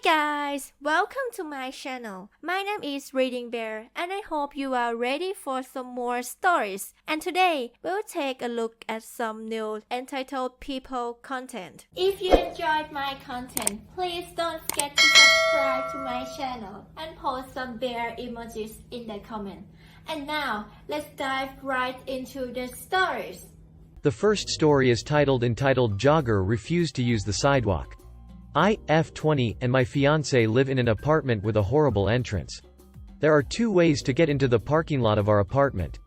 guys, welcome to my channel. My name is ReadingBear and I hope you are ready for some more stories. And today, we'll take a look at some new entitled people content. If you enjoyed my content, please don't forget to subscribe to my channel and post some bear emojis in the comment. And now, let's dive right into the stories. The first story is entitled Jogger refused to use the sidewalk. I, F20, and my fiancé live in an apartment with a horrible entrance. There are two ways to get into the parking lot of our apartment.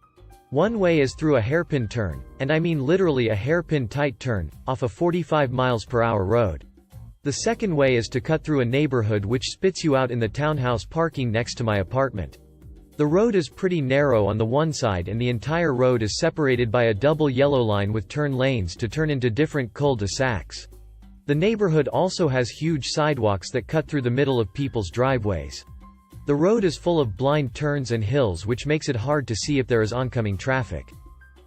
One way is through a hairpin turn, and I mean literally a hairpin tight turn, off a 45 mph road. The second way is to cut through a neighborhood which spits you out in the townhouse parking next to my apartment. The road is pretty narrow on the one side and the entire road is separated by a double yellow line with turn lanes to turn into different cul-de-sacs. The neighborhood also has huge sidewalks that cut through the middle of people's driveways. The road is full of blind turns and hills which makes it hard to see if there is oncoming traffic.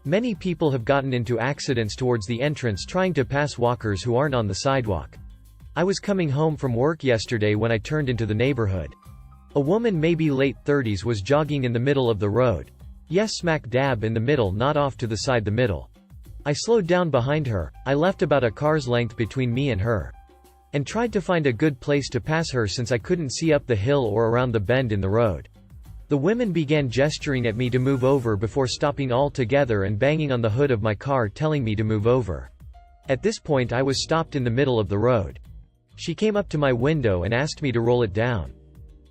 Many people have gotten into accidents towards the entrance trying to pass walkers who aren't on the sidewalk. I was coming home from work yesterday when I turned into the neighborhood. A woman maybe late 30s was jogging in the middle of the road. Yes, smack dab in the middle, not off to the side, the middle. I slowed down behind her. I left about a car's length between me and her. And tried to find a good place to pass her since I couldn't see up the hill or around the bend in the road. The women began gesturing at me to move over before stopping altogether and banging on the hood of my car telling me to move over. At this point I was stopped in the middle of the road. She came up to my window and asked me to roll it down.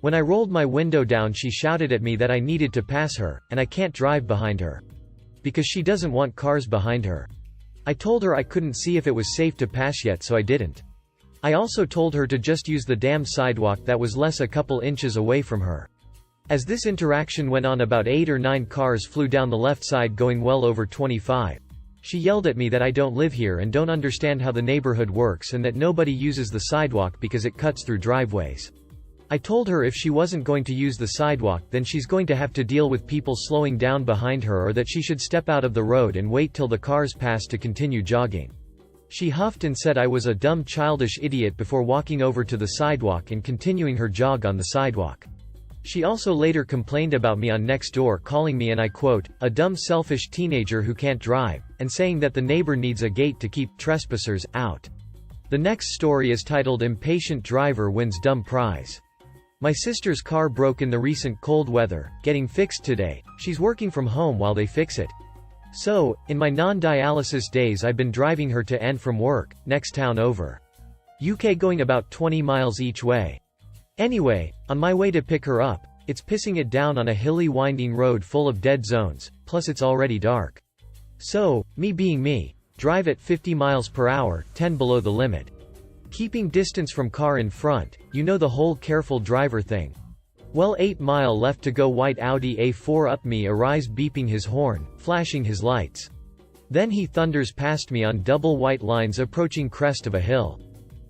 When I rolled my window down she shouted at me that I needed to pass her, and I can't drive behind her. Because she doesn't want cars behind her. I told her I couldn't see if it was safe to pass yet, so I didn't. I also told her to just use the damn sidewalk that was less a couple inches away from her. As this interaction went on, about 8 or 9 cars flew down the left side going well over 25. She yelled at me that I don't live here and don't understand how the neighborhood works and that nobody uses the sidewalk because it cuts through driveways. I told her if she wasn't going to use the sidewalk then she's going to have to deal with people slowing down behind her, or that she should step out of the road and wait till the cars pass to continue jogging. She huffed and said I was a dumb childish idiot before walking over to the sidewalk and continuing her jog on the sidewalk. She also later complained about me on Nextdoor, calling me, and I quote, a dumb selfish teenager who can't drive, and saying that the neighbor needs a gate to keep trespassers out. The next story is titled Impatient Driver Wins Dumb Prize. My sister's car broke in the recent cold weather, getting fixed today. She's working from home while they fix it. So, in my non-dialysis days I've been driving her to and from work, next town over. UK, going about 20 miles each way. Anyway, on my way to pick her up, it's pissing it down on a hilly winding road full of dead zones, plus it's already dark. So, me being me, drive at 50 mph, 10 below the limit. Keeping distance from car in front, you know the whole careful driver thing. Well, 8 mile left to go, white Audi A4 up me arrives beeping his horn, flashing his lights. Then he thunders past me on double white lines approaching crest of a hill.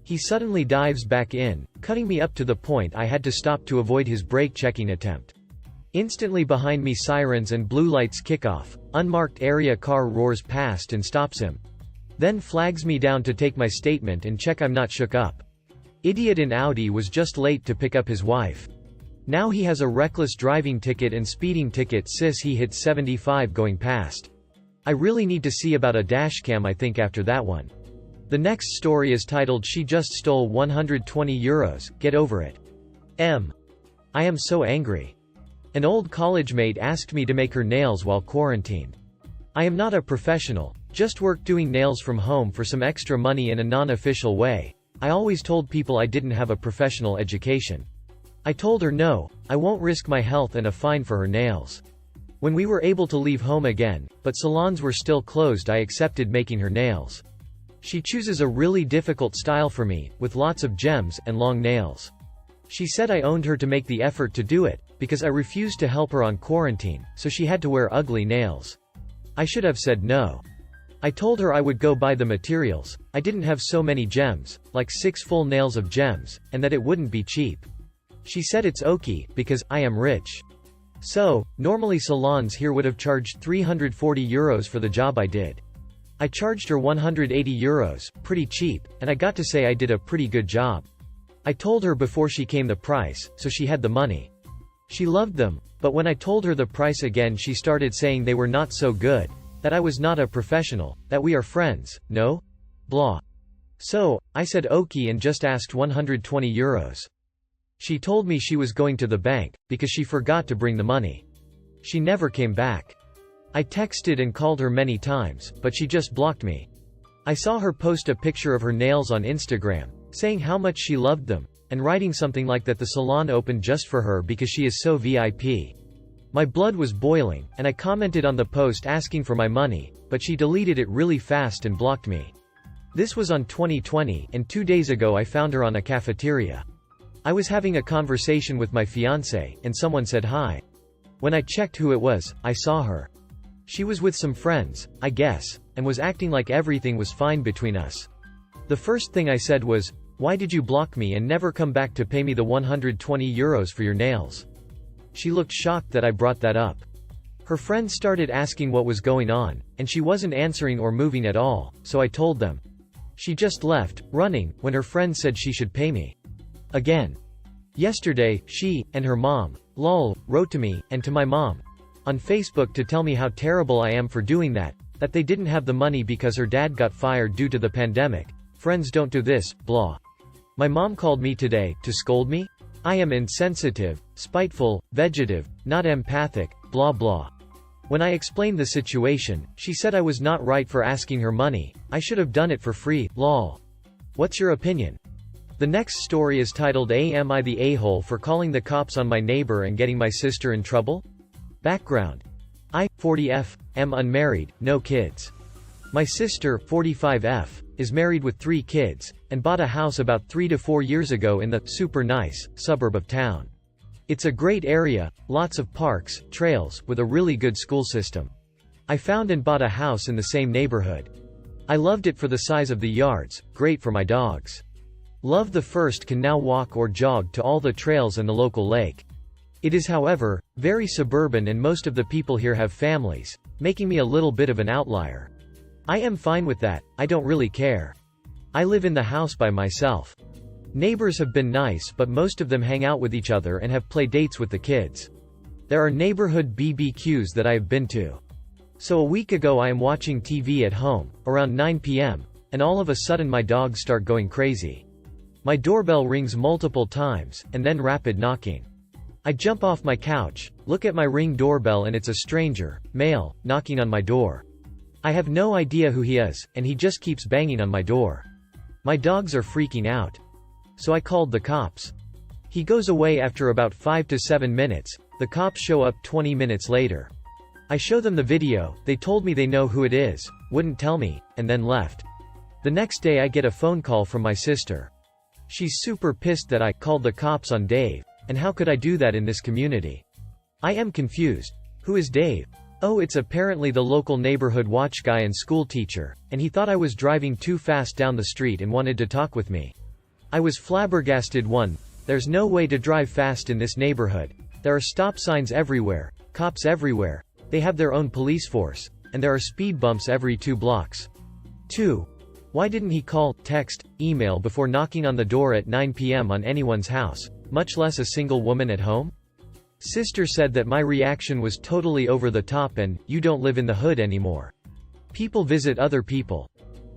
He suddenly dives back in, cutting me up to the point I had to stop to avoid his brake checking attempt. Instantly behind me sirens and blue lights kick off, unmarked area car roars past and stops him. Then flags me down to take my statement and check I'm not shook up. Idiot in Audi was just late to pick up his wife. Now he has a reckless driving ticket and speeding ticket, sis. He hit 75 going past. I really need to see about a dashcam, I think, after that one. The next story is titled She Just Stole €120, Get Over It. I am so angry. An old college mate asked me to make her nails while quarantined. I am not a professional, just work doing nails from home for some extra money in a non-official way. I always told people I didn't have a professional education. I told her no, I won't risk my health and a fine for her nails. When we were able to leave home again, but salons were still closed, I accepted making her nails. She chooses a really difficult style for me, with lots of gems, and long nails. She said I owned her to make the effort to do it, because I refused to help her on quarantine, so she had to wear ugly nails. I should have said no. I told her I would go buy the materials, I didn't have so many gems, like 6 full nails of gems, and that it wouldn't be cheap. She said it's okay, because I am rich. So, normally salons here would have charged €340 for the job I did. I charged her €180, pretty cheap, and I got to say I did a pretty good job. I told her before she came the price, so she had the money. She loved them, but when I told her the price again she started saying they were not so good, that I was not a professional, that we are friends, no? Blah. So, I said okay and just asked €120. She told me she was going to the bank, because she forgot to bring the money. She never came back. I texted and called her many times, but she just blocked me. I saw her post a picture of her nails on Instagram, saying how much she loved them, and writing something like that the salon opened just for her because she is so VIP. My blood was boiling, and I commented on the post asking for my money, but she deleted it really fast and blocked me. This was on 2020, and 2 days ago I found her on a cafeteria. I was having a conversation with my fiancé, and someone said hi. When I checked who it was, I saw her. She was with some friends, I guess, and was acting like everything was fine between us. The first thing I said was, "Why did you block me and never come back to pay me the €120 for your nails?" She looked shocked that I brought that up. Her friends started asking what was going on, and she wasn't answering or moving at all, so I told them. She just left, running, when her friends said she should pay me. Again. Yesterday, she, and her mom, lol, wrote to me, and to my mom, on Facebook to tell me how terrible I am for doing that they didn't have the money because her dad got fired due to the pandemic. Friends don't do this, blah. My mom called me today, to scold me? I am insensitive, spiteful, vegetative, not empathic, blah blah. When I explained the situation, she said I was not right for asking her money, I should have done it for free, lol. What's your opinion? The next story is titled Am I the a-hole for calling the cops on my neighbor and getting my sister in trouble? Background. I, 40F, am unmarried, no kids. My sister, 45F, is married with 3 kids, and bought a house about 3 to 4 years ago in the super nice suburb of town. It's a great area, lots of parks, trails, with a really good school system. I found and bought a house in the same neighborhood. I loved it for the size of the yards, great for my dogs. Love the first can now walk or jog to all the trails and the local lake. It is, however, very suburban and most of the people here have families, making me a little bit of an outlier. I am fine with that, I don't really care. I live in the house by myself. Neighbors have been nice but most of them hang out with each other and have play dates with the kids. There are neighborhood BBQs that I have been to. So a week ago I am watching TV at home, around 9 p.m., and all of a sudden my dogs start going crazy. My doorbell rings multiple times, and then rapid knocking. I jump off my couch, look at my Ring doorbell and it's a stranger, male, knocking on my door. I have no idea who he is, and he just keeps banging on my door. My dogs are freaking out. So I called the cops. He goes away after about 5 to 7 minutes, the cops show up 20 minutes later. I show them the video, they told me they know who it is, wouldn't tell me, and then left. The next day I get a phone call from my sister. She's super pissed that I called the cops on Dave, and how could I do that in this community? I am confused. Who is Dave? Oh, it's apparently the local neighborhood watch guy and school teacher, and he thought I was driving too fast down the street and wanted to talk with me. I was flabbergasted. There's no way to drive fast in this neighborhood. There are stop signs everywhere, cops everywhere, they have their own police force, and there are speed bumps every 2 blocks. 2. Why didn't he call, text, email before knocking on the door at 9 p.m. on anyone's house, much less a single woman at home? Sister said that my reaction was totally over the top and, you don't live in the hood anymore. People visit other people.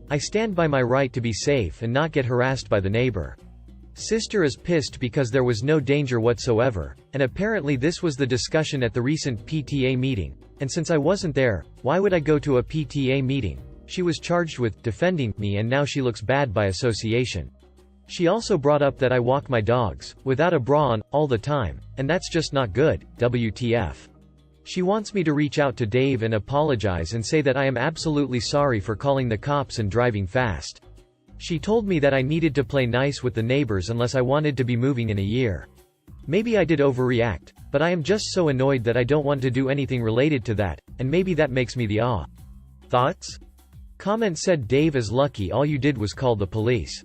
I stand by my right to be safe and not get harassed by the neighbor. Sister is pissed because there was no danger whatsoever, and apparently this was the discussion at the recent PTA meeting, and since I wasn't there, why would I go to a PTA meeting? She was charged with defending me and now she looks bad by association. She also brought up that I walk my dogs, without a bra on, all the time, and that's just not good, WTF. She wants me to reach out to Dave and apologize and say that I am absolutely sorry for calling the cops and driving fast. She told me that I needed to play nice with the neighbors unless I wanted to be moving in a year. Maybe I did overreact, but I am just so annoyed that I don't want to do anything related to that, and maybe that makes me the aw. Thoughts? Comment said Dave is lucky all you did was call the police.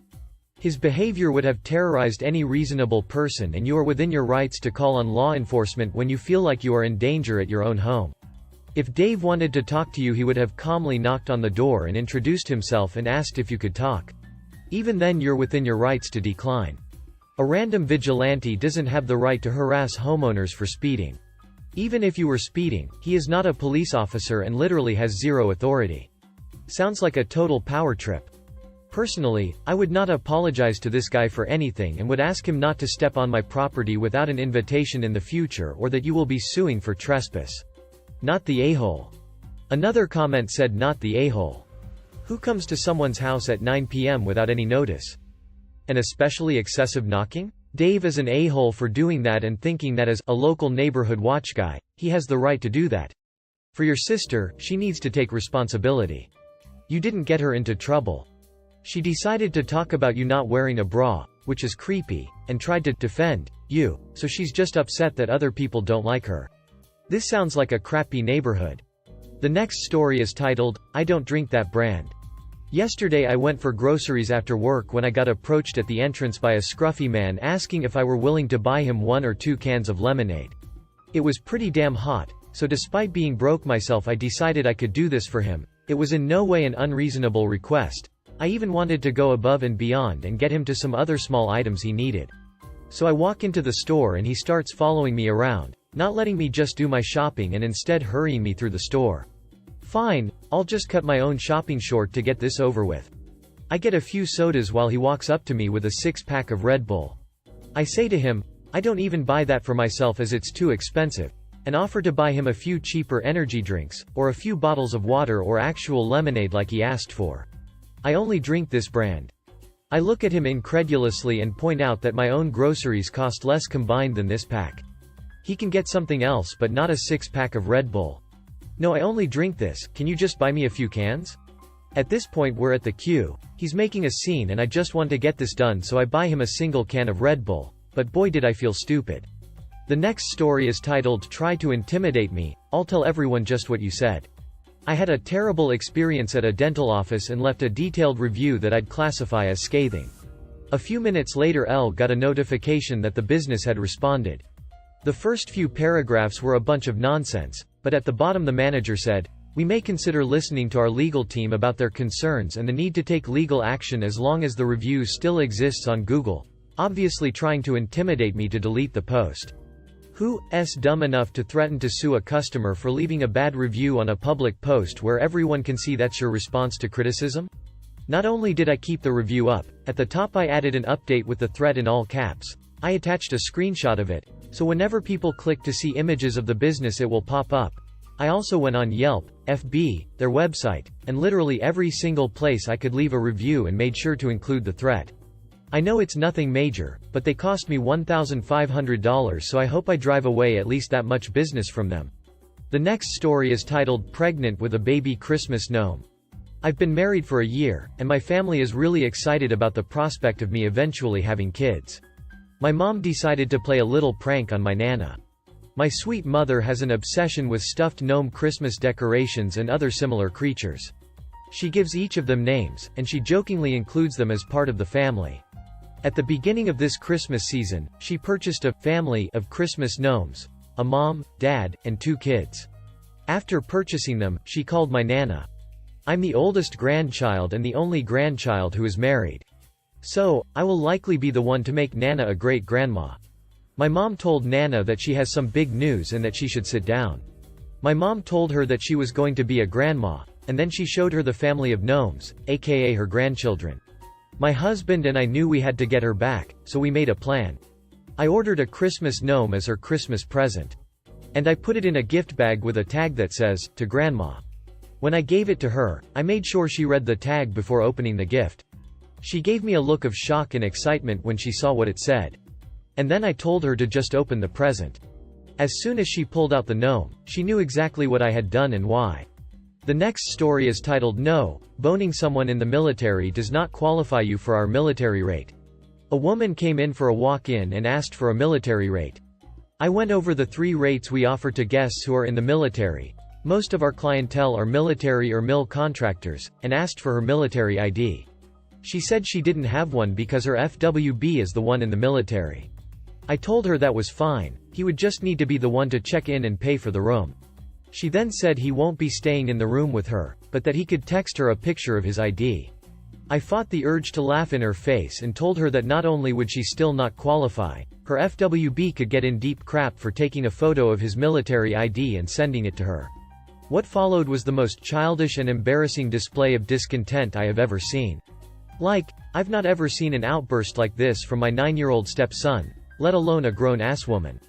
His behavior would have terrorized any reasonable person and you are within your rights to call on law enforcement when you feel like you are in danger at your own home. If Dave wanted to talk to you he would have calmly knocked on the door and introduced himself and asked if you could talk. Even then you're within your rights to decline. A random vigilante doesn't have the right to harass homeowners for speeding. Even if you were speeding, he is not a police officer and literally has zero authority. Sounds like a total power trip. Personally, I would not apologize to this guy for anything and would ask him not to step on my property without an invitation in the future, or that you will be suing for trespass. Not the a-hole. Another comment said, not the a-hole. Who comes to someone's house at 9 p.m. without any notice? And especially excessive knocking? Dave is an a-hole for doing that and thinking that as a local neighborhood watch guy, he has the right to do that. For your sister, she needs to take responsibility. You didn't get her into trouble. She decided to talk about you not wearing a bra, which is creepy, and tried to defend you, so she's just upset that other people don't like her. This sounds like a crappy neighborhood. The next story is titled, I Don't Drink That Brand. Yesterday I went for groceries after work when I got approached at the entrance by a scruffy man asking if I were willing to buy him 1 or 2 cans of lemonade. It was pretty damn hot, so despite being broke myself I decided I could do this for him. It was in no way an unreasonable request. I even wanted to go above and beyond and get him to some other small items he needed. So I walk into the store and he starts following me around, not letting me just do my shopping and instead hurrying me through the store. Fine, I'll just cut my own shopping short to get this over with. I get a few sodas while he walks up to me with a 6-pack of Red Bull. I say to him, I don't even buy that for myself as it's too expensive, and offer to buy him a few cheaper energy drinks, or a few bottles of water or actual lemonade like he asked for. I only drink this brand. I look at him incredulously and point out that my own groceries cost less combined than this pack. He can get something else but not a 6-pack of Red Bull. No, I only drink this, can you just buy me a few cans? At this point we're at the queue, he's making a scene and I just want to get this done, so I buy him a single can of Red Bull, but boy did I feel stupid. The next story is titled, Try to Intimidate Me, I'll tell everyone just what you said. I had a terrible experience at a dental office and left a detailed review that I'd classify as scathing. A few minutes later Elle got a notification that the business had responded. The first few paragraphs were a bunch of nonsense, but at the bottom the manager said, we may consider listening to our legal team about their concerns and the need to take legal action as long as the review still exists on Google, obviously trying to intimidate me to delete the post. Who's dumb enough to threaten to sue a customer for leaving a bad review on a public post where everyone can see that's your response to criticism? Not only did I keep the review up, at the top I added an update with the threat in all caps. I attached a screenshot of it, so whenever people click to see images of the business it will pop up. I also went on Yelp, FB, their website, and literally every single place I could leave a review and made sure to include the threat. I know it's nothing major, but they cost me $1,500, so I hope I drive away at least that much business from them. The next story is titled, Pregnant with a Baby Christmas Gnome. I've been married for a year, and my family is really excited about the prospect of me eventually having kids. My mom decided to play a little prank on my nana. My sweet mother has an obsession with stuffed gnome Christmas decorations and other similar creatures. She gives each of them names, and she jokingly includes them as part of the family. At the beginning of this Christmas season, she purchased a family of Christmas gnomes, a mom, dad, and 2 kids. After purchasing them, she called my nana. I'm the oldest grandchild and the only grandchild who is married. So, I will likely be the one to make Nana a great-grandma. My mom told Nana that she has some big news and that she should sit down. My mom told her that she was going to be a grandma, and then she showed her the family of gnomes, aka her grandchildren. My husband and I knew we had to get her back, so we made a plan. I ordered a Christmas gnome as her Christmas present. And I put it in a gift bag with a tag that says, to Grandma. When I gave it to her, I made sure she read the tag before opening the gift. She gave me a look of shock and excitement when she saw what it said. And then I told her to just open the present. As soon as she pulled out the gnome, she knew exactly what I had done and why. The next story is titled, No, boning someone in the military does not qualify you for our military rate. A woman came in for a walk-in and asked for a military rate. I went over the 3 rates we offer to guests who are in the military. Most of our clientele are military or mil contractors, and asked for her military ID. She said she didn't have one because her FWB is the one in the military. I told her that was fine, he would just need to be the one to check in and pay for the room. She then said he won't be staying in the room with her, but that he could text her a picture of his ID. I fought the urge to laugh in her face and told her that not only would she still not qualify, her FWB could get in deep crap for taking a photo of his military ID and sending it to her. What followed was the most childish and embarrassing display of discontent I have ever seen. I've not ever seen an outburst like this from my 9-year-old stepson, let alone a grown-ass woman.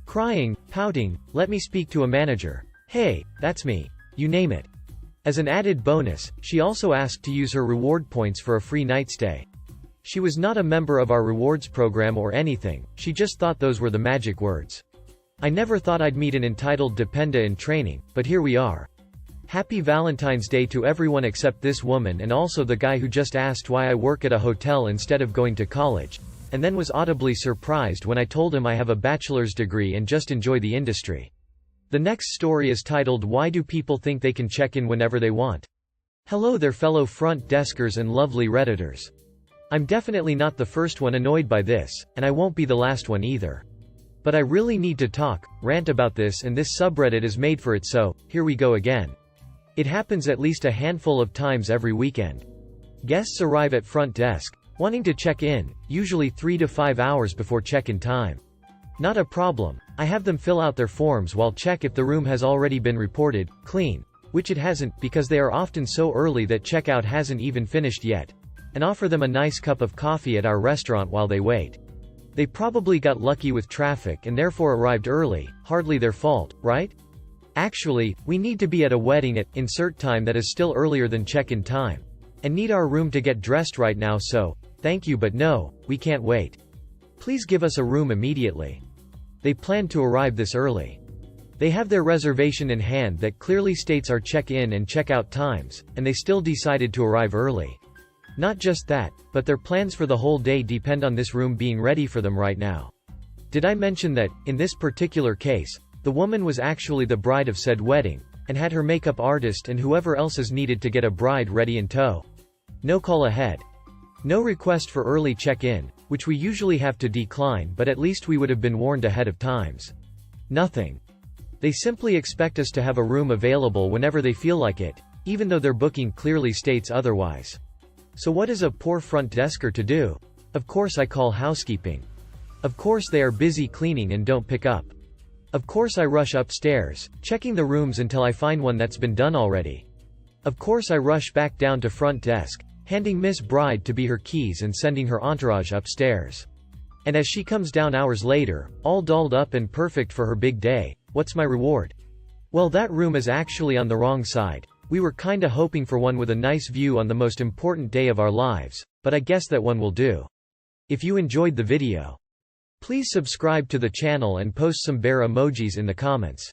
Crying, pouting, let me speak to a manager. Hey, that's me. You name it. As an added bonus, she also asked to use her reward points for a free night stay. She was not a member of our rewards program or anything, she just thought those were the magic words. I never thought I'd meet an entitled dependa in training, but here we are. Happy Valentine's Day to everyone except this woman and also the guy who just asked why I work at a hotel instead of going to college, and then was audibly surprised when I told him I have a bachelor's degree and just enjoy the industry. The next story is titled Why Do People Think They Can Check In Whenever They Want? Hello there fellow front deskers and lovely Redditors. I'm definitely not the first one annoyed by this, and I won't be the last one either. But I really need to rant about this, and this subreddit is made for it, so, here we go again. It happens at least a handful of times every weekend. Guests arrive at front desk, wanting to check in, usually 3 to 5 hours before check-in time. Not a problem, I have them fill out their forms while check if the room has already been reported clean, which it hasn't because they are often so early that checkout hasn't even finished yet, and offer them a nice cup of coffee at our restaurant while they wait. They probably got lucky with traffic and therefore arrived early, hardly their fault, right? Actually, we need to be at a wedding at insert time that is still earlier than check-in time, and need our room to get dressed right now, so, thank you but no, we can't wait. Please give us a room immediately. They plan to arrive this early. They have their reservation in hand that clearly states our check-in and check-out times, and they still decided to arrive early. Not just that, but their plans for the whole day depend on this room being ready for them right now. Did I mention that, in this particular case, the woman was actually the bride of said wedding, and had her makeup artist and whoever else is needed to get a bride ready in tow? No call ahead. No request for early check-in, which we usually have to decline, but at least we would have been warned ahead of times. Nothing. They simply expect us to have a room available whenever they feel like it, even though their booking clearly states otherwise. So what is a poor front desker to do? Of course I call housekeeping. Of course they are busy cleaning and don't pick up. Of course I rush upstairs, checking the rooms until I find one that's been done already. Of course I rush back down to front desk, handing Miss Bride to be her keys and sending her entourage upstairs. And as she comes down hours later, all dolled up and perfect for her big day, what's my reward? Well, that room is actually on the wrong side. We were kinda hoping for one with a nice view on the most important day of our lives, but I guess that one will do. If you enjoyed the video, please subscribe to the channel and post some bear emojis in the comments.